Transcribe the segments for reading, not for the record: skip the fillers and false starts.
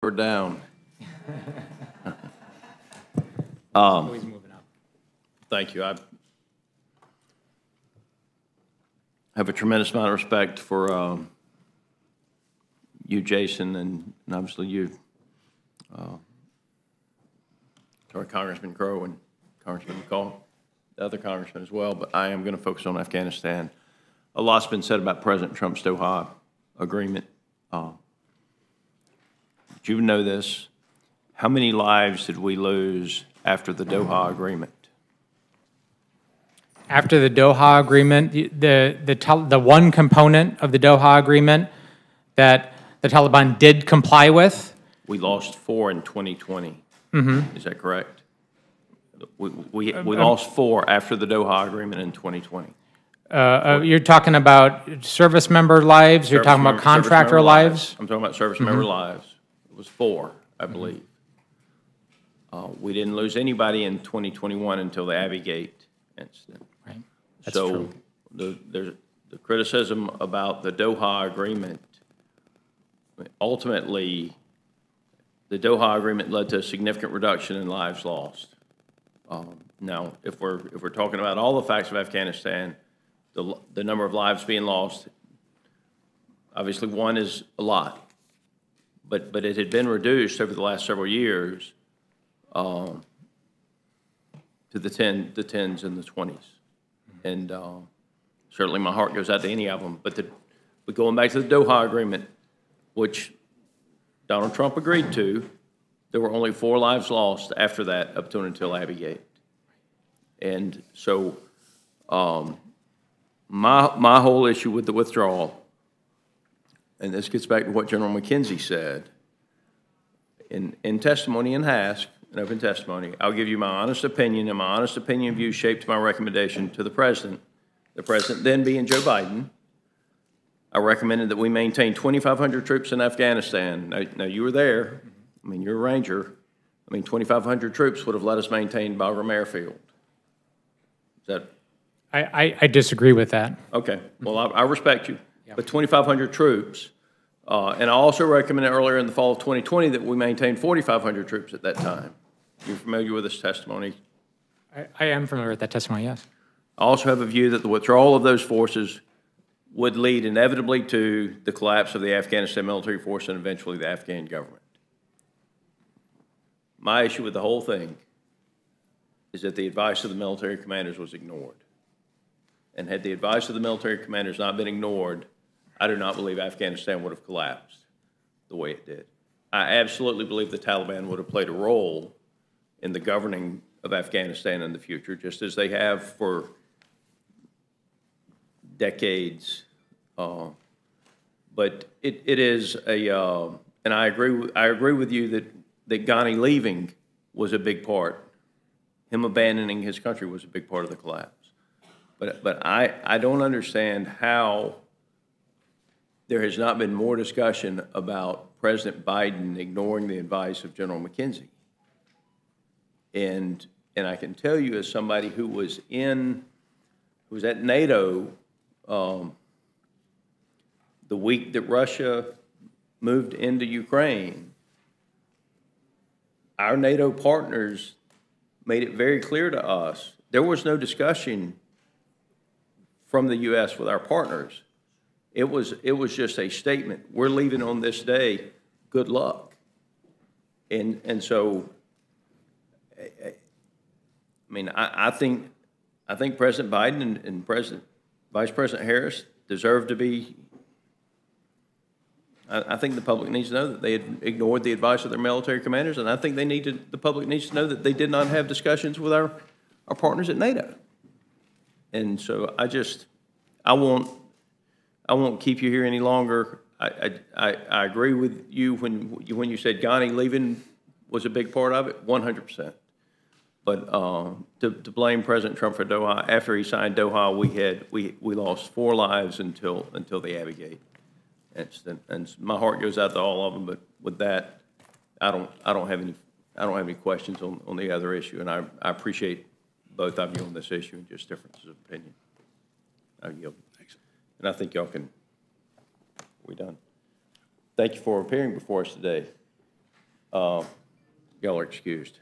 We're down. Always moving up. Thank you. I have a tremendous amount of respect for you, Jason, and obviously you, sorry, Congressman Crow and Congressman McCall, the other congressman as well, but I am going to focus on Afghanistan. A lot's been said about President Trump's Doha Agreement. Did you know this? How many lives did we lose after the Doha Agreement? After the Doha Agreement, the one component of the Doha Agreement that the Taliban did comply with? We lost 4 in 2020. Mm-hmm. Is that correct? We lost 4 after the Doha Agreement in 2020. You're talking about service member lives? You're talking about contractor lives? I'm talking about service member lives. It was 4, I believe. We didn't lose anybody in 2021 until the Abbey Gate incident. Right. That's true. The criticism about the Doha Agreement, ultimately, the Doha Agreement led to a significant reduction in lives lost. Now, if we're talking about all the facts of Afghanistan, the number of lives being lost, obviously 1 is a lot, but it had been reduced over the last several years to the tens and the 20s, and certainly my heart goes out to any of them. But going back to the Doha Agreement, which Donald Trump agreed to, there were only 4 lives lost after that up to and until Abbey Gate. And so my whole issue with the withdrawal, and this gets back to what General McKenzie said, in testimony in HASC, an open testimony, I'll give you my honest opinion, and my honest opinion view shaped my recommendation to the President then being Joe Biden. I recommended that we maintain 2,500 troops in Afghanistan. Now you were there. I mean, you're a Ranger. I mean, 2,500 troops would have let us maintain Bagram Airfield. Is that? I disagree with that. Okay. Well, I respect you. Yeah. But 2,500 troops, and I also recommended earlier in the fall of 2020 that we maintain 4,500 troops at that time. You're familiar with this testimony? I am familiar with that testimony, yes. I also have a view that the withdrawal of those forces would lead inevitably to the collapse of the Afghanistan military force and eventually the Afghan government. My issue with the whole thing is that the advice of the military commanders was ignored. And had the advice of the military commanders not been ignored, I do not believe Afghanistan would have collapsed the way it did. I absolutely believe the Taliban would have played a role in the governing of Afghanistan in the future, just as they have for decades. But it is a, and I agree with you that Ghani leaving was a big part. Him abandoning his country was a big part of the collapse. But I don't understand how there has not been more discussion about President Biden ignoring the advice of General McKenzie. And I can tell you, as somebody who was at NATO the week that Russia moved into Ukraine, our NATO partners made it very clear to us there was no discussion from the U.S. with our partners. It was just a statement. We're leaving on this day. Good luck. And so, I mean, I think President Biden and Vice President Harris deserve to be. I think the public needs to know that they had ignored the advice of their military commanders, and I think the public needs to know that they did not have discussions with our partners at NATO. And so I won't keep you here any longer. I agree with you when you said Ghani leaving was a big part of it, 100%. But to blame President Trump for Doha, after he signed Doha, we lost 4 lives until the Abbey Gate incident, and my heart goes out to all of them. But with that, I don't have any questions on the other issue, and I appreciate both of you on this issue and just differences of opinion. I yield. Thanks. And I think y'all can. We're done. Thank you for appearing before us today. Y'all are excused.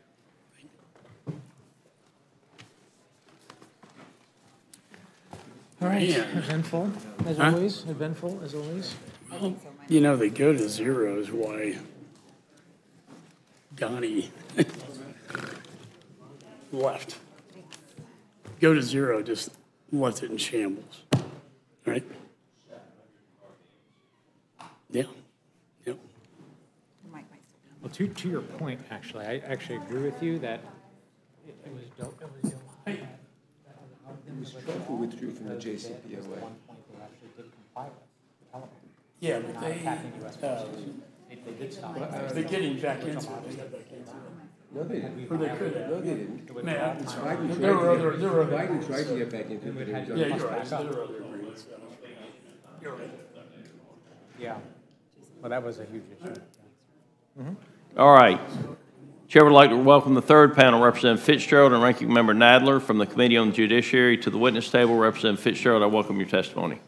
All right, Yeah. eventful, as always, eventful, as always. You know, they go to zero is why Donnie left. Go to zero just left it in shambles, right? Yeah, yep. Well, to your point, actually, I actually agree with you that it was dope. Trump withdrew from the JCPOA. Yeah, but They did stop. they're getting back into it. No, they didn't. Or they could have. No, they didn't. Man, Biden there were other, Biden tried to get back into it, but it was yeah, you're right, there were other agreements. You're right. Yeah, well, that was a huge issue. All right. Chair would like to welcome the third panel, Representative Fitzgerald and Ranking Member Nadler from the Committee on the Judiciary to the witness table. Representative Fitzgerald, I welcome your testimony.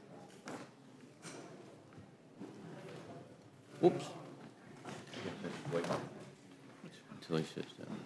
Whoops. Wait until he sits down.